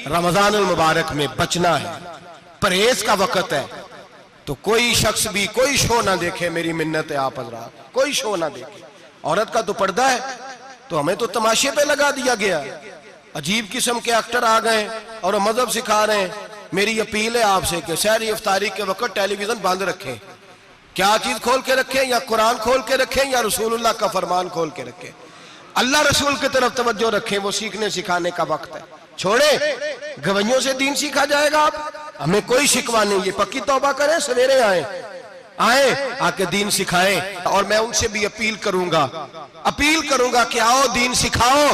रमजान मुबारक में बचना है, परहेज का वक्त है। तो कोई शख्स भी कोई शो ना देखे, मेरी मिन्नत है आप हजरात, कोई शो ना देखे। औरत का तो पर्दा है, तो हमें तो तमाशे पे लगा दिया गया। अजीब किस्म के एक्टर आ गए और मजहब सिखा रहे हैं। मेरी अपील है आपसे कि सहरी इफ्तारी के वक्त टेलीविजन बंद रखें। क्या चीज खोल के रखें? या कुरान खोल के रखें या रसूलुल्लाह का फरमान खोल के रखें। अल्लाह रसूल की तरफ तवज्जो रखें, वो सीखने सिखाने का वक्त है। छोड़े गवैयों से दीन सीखा जाएगा। आप हमें कोई शिकवा नहीं, ये पक्की तौबा करें, सवेरे आए आके दीन सिखाएं। और मैं उनसे भी अपील करूंगा कि आओ दीन सिखाओ।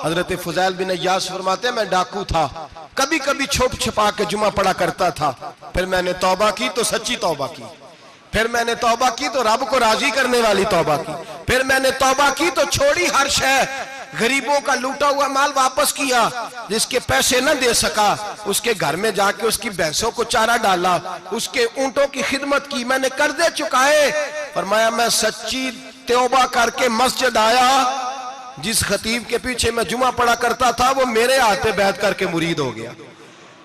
हजरत फुजैल बिन अय्यास फरमाते हैं, मैं डाकू था, कभी कभी छुप छुपा के जुमा पढ़ा करता था, फिर मैंने तौबा की तो सच्ची तौबा की, फिर मैंने तौबा की तो रब को राजी करने वाली तौबा की, फिर मैंने तौबा की तो छोड़ी हर शय, गरीबों का लूटा हुआ माल वापस किया, जिसके पैसे न दे सका उसके घर में जाके उसकी भैंसों को चारा डाला, उसके ऊंटों की खिदमत की, मैंने कर्जे चुकाए। फरमाया मैं सच्ची तौबा करके मस्जिद आया, जिस खतीब के पीछे मैं जुमा पढ़ा करता था वो मेरे हाथ पे बैठ करके मुरीद हो गया।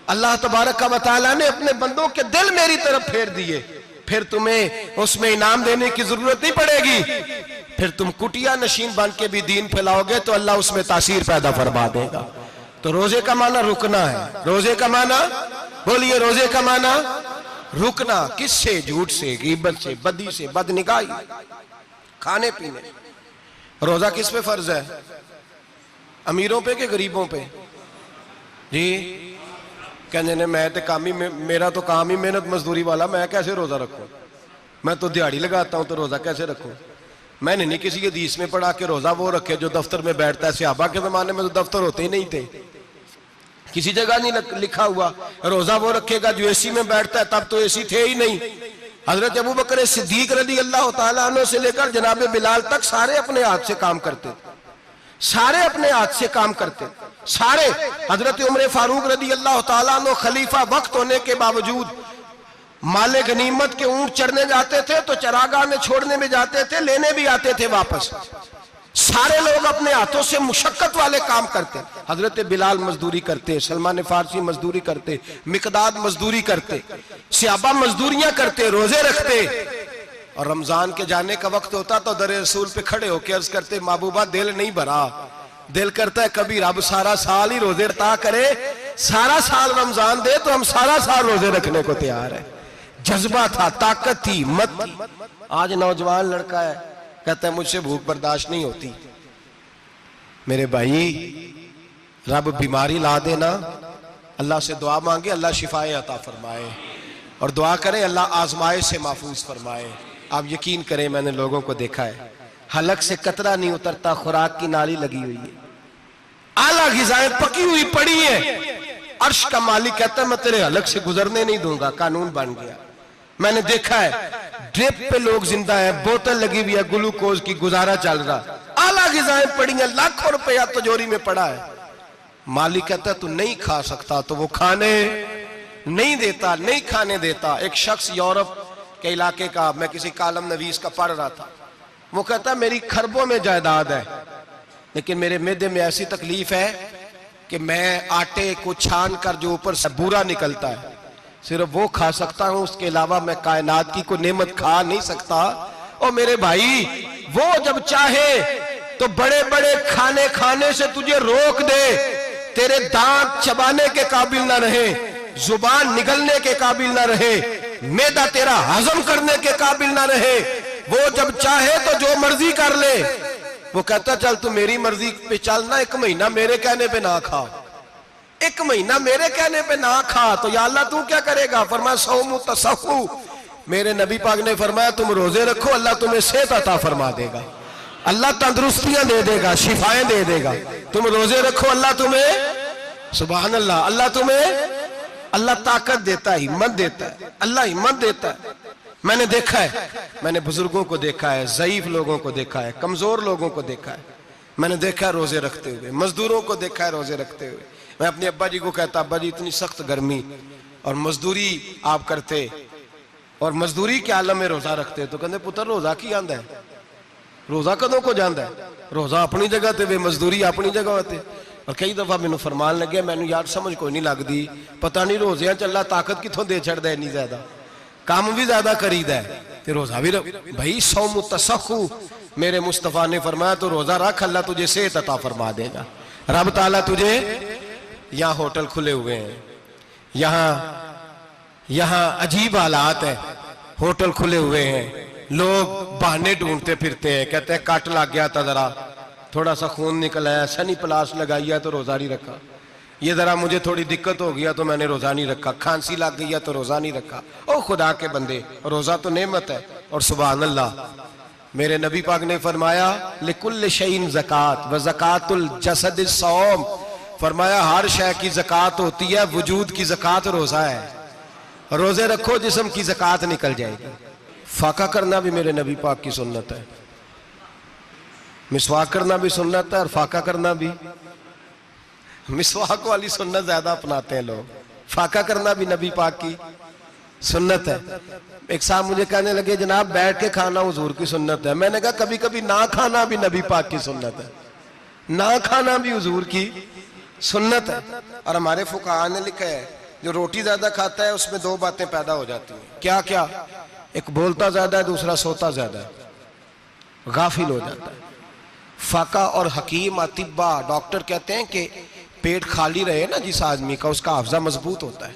अल्लाह तबारक व तआला ने अपने बंदों के दिल मेरी तरफ फेर दिए, फिर तुम्हें उसमें इनाम देने की जरूरत नहीं पड़ेगी। फिर तुम कुटिया नशीन बन के भी दीन फैलाओगे तो अल्लाह उसमें तासीर पैदा फरमा देगा। तो रोजे का माना रुकना है। रोजे का माना बोलिए, रोजे का माना रुकना। किससे? झूठ से, गीबत से, बदी से, बदनिगाही, खाने पीने। रोजा किस पे फर्ज है? अमीरों पे कि गरीबों पे? जी कहने ने मैं तो काम ही, मेरा तो काम ही मेहनत मजदूरी वाला, मैं कैसे रोजा रखूं? मैं तो दिहाड़ी लगाता हूं तो रोजा कैसे रखूं? मैंने नहीं किसी हदीस में पढ़ा कि रोजा वो रखे जो दफ्तर में बैठता है। सहाबा के जमाने में तो दफ्तर होते ही नहीं थे, किसी जगह नहीं लिखा हुआ रोजा वो रखेगा जो एसी में बैठता है, तब तो एसी थे ही नहीं। हजरत अबू बकर सिद्दीक रज़ी अल्लाह तआला अन्हु से लेकर जनाब बिलाल तक सारे अपने हाथ से काम करते, सारे अपने हाथ से काम करते, सारे। हजरत उमर फारूक रज़ी अल्लाह तआला अन्हु खलीफा वक्त होने के बावजूद माले गनीमत के ऊंट चढ़ने जाते थे तो चरागाह में छोड़ने में जाते थे, लेने भी आते थे वापस। सारे लोग अपने हाथों से मुशक्कत वाले काम करते। हजरत बिलाल मजदूरी करते, सलमान फारसी मजदूरी करते, मिकदाद मजदूरी करते, सहाबा मजदूरियां करते, रोजे रखते। और रमजान के जाने का वक्त होता तो दर रसूल पे खड़े होकर अर्ज करते, महबूबा दिल नहीं भरा, दिल करता है कभी रब सारा साल ही रोजे रखता करे, सारा साल रमजान दे तो हम सारा साल रोजे रखने को तैयार है। जज्बा था, ताकत थी, हिम्मत थी। आज नौजवान लड़का है, कहता है मुझसे भूख बर्दाश्त नहीं होती। मेरे भाई रब बीमारी ला देना, अल्लाह से दुआ मांगे, अल्लाह शिफाए अता फरमाए, और दुआ करें अल्लाह आजमाए से महफूज फरमाए। आप यकीन करें, मैंने लोगों को देखा है हलक से कतरा नहीं उतरता, खुराक की नाली लगी हुई है, आला ग़िज़ाएं पकी हुई पड़ी है। अर्श का मालिक कहता है मैं तेरे हलक से गुजरने नहीं दूंगा, कानून बन गया। मैंने देखा है ड्रिप पे लोग जिंदा है, बोतल लगी हुई है ग्लूकोज की, गुजारा चल रहा, आला ग़िज़ाएं पड़ी है, लाखों रुपया तिजोरी में पड़ा है। मालिक कहता तू नहीं खा सकता तो वो खाने नहीं देता, नहीं खाने देता। एक शख्स यूरोप के इलाके का, मैं किसी कालम नवीस का पढ़ रहा था, वो कहता मेरी खरबों में जायदाद है, लेकिन मेरे मैदे में ऐसी तकलीफ है कि मैं आटे को छान कर जो ऊपर से बूरा निकलता है सिर्फ वो खा सकता हूं, उसके अलावा मैं कायनात की कोई नेमत खा नहीं सकता। और मेरे भाई वो जब चाहे तो बड़े बड़े खाने खाने से तुझे रोक दे, तेरे दांत चबाने के काबिल ना रहे, जुबान निगलने के काबिल ना रहे, मैदा तेरा हजम करने के काबिल ना रहे, वो जब चाहे तो जो मर्जी कर ले। वो कहता चल तू मेरी मर्जी पे चल ना, एक महीना मेरे कहने पे ना खा, एक महीना मेरे कहने पे ना खा, तो या अल्लाह तू क्या करेगा? फरमाया सौमु तसहु, मेरे नबी पाक ने फरमाया तुम रोजे रखो, अल्लाह तुम्हें सेहत अता फरमा देगा, अल्लाह तंदुरुस्तियां दे देगा, शिफाएं दे देगा। तुम रोजे रखो, अल्लाह तुम्हें, सुभान अल्लाह, अल्लाह तुम्हें, अल्लाह ताकत देता है, हिम्मत देता है, अल्लाह हिम्मत देता है। मैंने देखा है, मैंने बुजुर्गों को देखा है, ज़ईफ लोगों को देखा है, कमजोर लोगों को देखा है, मैंने देखा है रोजे रखते हुए, मजदूरों को देखा है रोजे रखते हुए। मैं अपने अब्बा जी को कहता, अब्बा जी इतनी सख्त गर्मी और मजदूरी आप करते और मजदूरी के आलम में रोजा रखते, तो कहते पुत्र रोजा की आंदा है, रोजा कदों को जाता है, रोजा अपनी जगह ते वे मजदूरी अपनी जगह होते। और कई दफा मैनू फरमान लगे, मैनू यार समझ कोई नहीं लगती, पता नहीं रोजिया चला ताकत कितों दे छड़दा इन्नी ज्यादा, काम भी ज्यादा करीदा है ते रोजा भी भाई सौम तसखु, मेरे मुस्तफा ने फरमाया तो रोजा रख, अल्लाह तुझे सेहत अता फरमा देगा। रब ताला तुझे, यहाँ होटल खुले हुए हैं, यहाँ अजीब हालात है, होटल खुले हुए हैं, लोग बहाने ढूंढते फिरते हैं, कहते हैं कट लग गया था, जरा थोड़ा सा खून निकल आया, सनी प्लास लगाई है तो रोजा नहीं रखा, ये जरा मुझे थोड़ी दिक्कत हो गया तो मैंने रोजा नहीं रखा, खांसी लग गई है तो रोजा नहीं रखा। ओ खुदा के बंदे, रोजा तो नेमत है। और सुभान अल्लाह, मेरे नबी पाक ने फरमाया लिकुल्ल शैइन ज़कात व ज़कातुल जसद सौम, फरमाया हर शय की ज़कात होती है, वजूद की ज़कात रोजा है, रोजे रखो जिस्म की ज़कात निकल जाएगी। फाका करना भी मेरे नबी पाक की सुन्नत है, मिसवाक करना भी सुन्नत है और फाका करना भी। मिसवाक वाली सुन्नत ज्यादा अपनाते हैं लोग, फाका करना भी नबी पाक की सुन्नत है। एक साहब मुझे कहने लगे जनाब बैठ के खाना हुजूर की सुन्नत है, मैंने कहा कभी कभी ना खाना भी नबी पाक की सुन्नत है, ना खाना भी हुजूर की सुन्नत है। और हमारे फुकाहा ने लिखा है जो रोटी ज्यादा खाता है उसमें दो बातें पैदा हो जाती हैं, क्या क्या, एक बोलता ज्यादा है, दूसरा सोता ज्यादा है, गाफिल हो जाता है। फाका और हकीम अतिब्बा, डॉक्टर कहते हैं कि पेट खाली रहे ना जिस आदमी का, उसका हाफजा मजबूत होता है,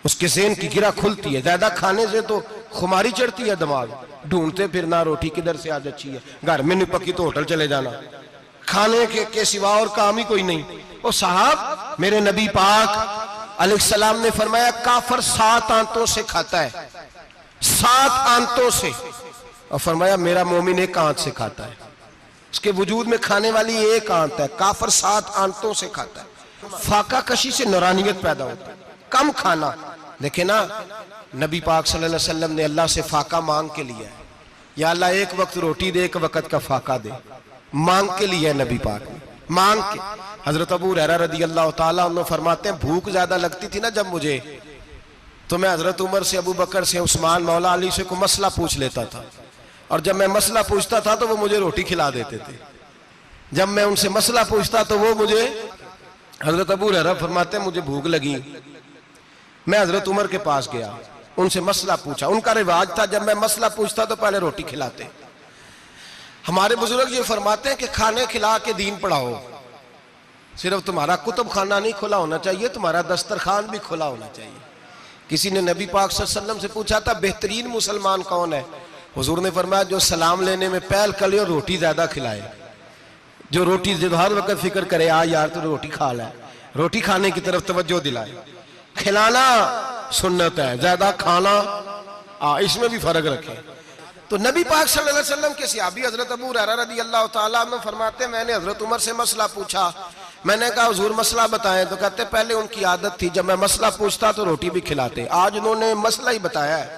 उसके ज़हन की गिरा खुलती है। ज्यादा खाने से तो खुमारी चढ़ती है, दिमाग ढूंढते फिरना, रोटी किधर से आज अच्छी है, घर में नहीं पकी तो होटल चले जाना, खाने के सिवा और काम ही कोई नहीं। ओ साहब, मेरे नबी पाक अलैहिस्सलाम ने फरमाया काफर 7 आंतों से खाता है, 7 आंतों से, और फरमाया मेरा मोमिन 1 आंत से खाता है, उसके वजूद में खाने वाली 1 आंत है, काफर 7 आंतों से खाता है। फाका कशी से नूरानियत पैदा होता है, कम खाना। देखे ना, नबी पाक सल्लल्लाहु अलैहि वसल्लम ने अल्लाह से फाका मांग के लिया है, या अल्लाह 1 वक्त रोटी दे, 1 वक्त का फाका दे, मांग के लिया है नबी पाक ने, मांग के। हजरत अबू हुरैरा रदी अल्लाह ताला अन्हु फरमाते हैं भूख ज्यादा लगती थी ना जब मुझे, तो मैं हजरत उमर से, अबू बकर से, उस्मान, मौला अली से कोई मसला पूछ लेता था, और जब मैं मसला पूछता था तो वो मुझे रोटी खिला देते थे। जब मैं उनसे मसला पूछता तो वो मुझे, हजरत अबू हुरैरा फरमाते हैं मुझे भूख लगी, मैं हजरत उमर के पास गया, उनसे मसला पूछा। उनका रिवाज था जब मैं मसला पूछता तो पहले रोटी खिलाते। हमारे बुजुर्ग ये फरमाते हैं कि खाने खिला के दीन पढ़ाओ, सिर्फ तुम्हारा कुतुब खाना नहीं खुला होना चाहिए, तुम्हारा दस्तरखान भी खुला होना चाहिए। किसी ने नबी पाक सल्लल्लाहु अलैहि वसल्लम से पूछा था बेहतरीन मुसलमान कौन है, हुजूर ने फरमाया जो सलाम लेने में पहल करे और रोटी ज्यादा खिलाए, जो रोटी जो हर वक्त फिक्र करे आ यार तो रोटी खा ले, रोटी खाने की तरफ तवज्जो दिलाए। खिलाना सुन्नत है, ज्यादा खाना इसमें भी फर्क रखे। तो नबी पाक सल्लल्लाहु अलैहि वसल्लम के सहाबी हजरत अबू हुरैरा रज़ी अल्लाह तआला अन्हु फरमाते हैं मैंने हजरत उमर से मसला पूछा, मैंने कहा हुजूर मसला बताएं, तो कहते पहले उनकी आदत थी जब मैं मसला पूछता तो रोटी भी खिलाते, आज उन्होंने मसला ही बताया है,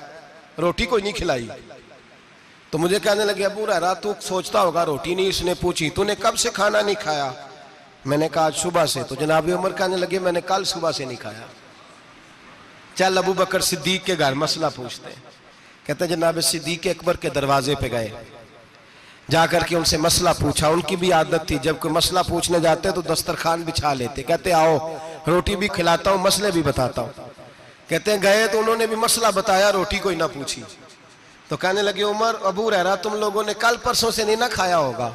रोटी कोई नहीं खिलाई। तो मुझे कहने लगे अबू हुरैरा तू सोचता होगा रोटी नहीं इसने पूछी, तूने कब से खाना नहीं खाया? मैंने कहा आज सुबह से। तो जनाब उमर कहने लगे मैंने कल सुबह से नहीं खाया। चल अबू बकर सिद्दीक के घर मसला पूछते हैं। कहते जनाब सिद्दीक अकबर के दरवाजे पे गए, जाकर के उनसे मसला पूछा। उनकी भी आदत थी जब कोई मसला पूछने जाते तो दस्तरखान बिछा लेते, कहते आओ रोटी भी खिलाता हूँ मसले भी बताता हूँ। कहते हैं गए तो उन्होंने भी मसला बताया, रोटी कोई ना पूछी। तो कहने लगे उमर अबू हुरैरा तुम लोगों ने कल परसों से नहीं ना खाया होगा।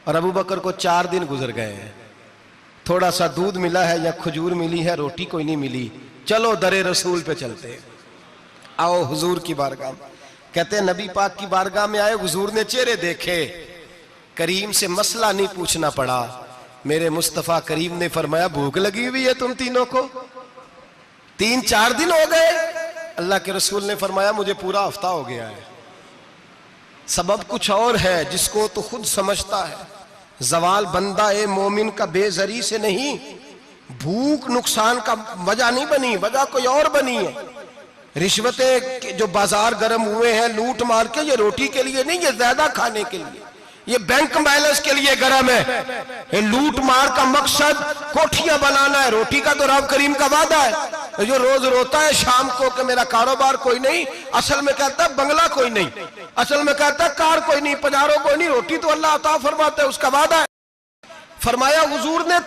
और अबू बकर को 4 दिन गुजर गए हैं, थोड़ा सा दूध मिला है या खजूर मिली है, रोटी कोई नहीं मिली। चलो दरे रसूल पे चलते, आओ हुजूर की बारगाह। कहते हैं नबी पाक की बारगाह में आए, हुजूर ने चेहरे देखे, करीम से मसला नहीं पूछना पड़ा। मेरे मुस्तफा करीम ने फरमाया भूख लगी हुई है तुम तीनों को, 3-4 दिन हो गए। अल्लाह के रसूल ने फरमाया मुझे पूरा हफ्ता हो गया है। सबब कुछ और है जिसको तो खुद समझता है। जवाल बंदा ए मोमिन का बेजरी से नहीं, भूख नुकसान का वजह नहीं बनी, वजह कोई और बनी है। रिश्वतें जो बाजार गर्म हुए हैं लूट मार के, ये रोटी के लिए नहीं, ये ज्यादा खाने के लिए, ये बैंक बैलेंस के लिए गर्म है। ये लूट मार का मकसद कोठियां बनाना है, रोटी का तो रब करीम का वादा है। जो रोज रोता है शाम को कि मेरा कारोबार कोई नहीं, असल में कहता है बंगला कोई नहीं, असल में कहता है कार कोई नहीं, पजारो कोई नहीं, रोटी तो अल्लाह अता फरमाता है, उसका वादा है। फरमाया हुजूर ने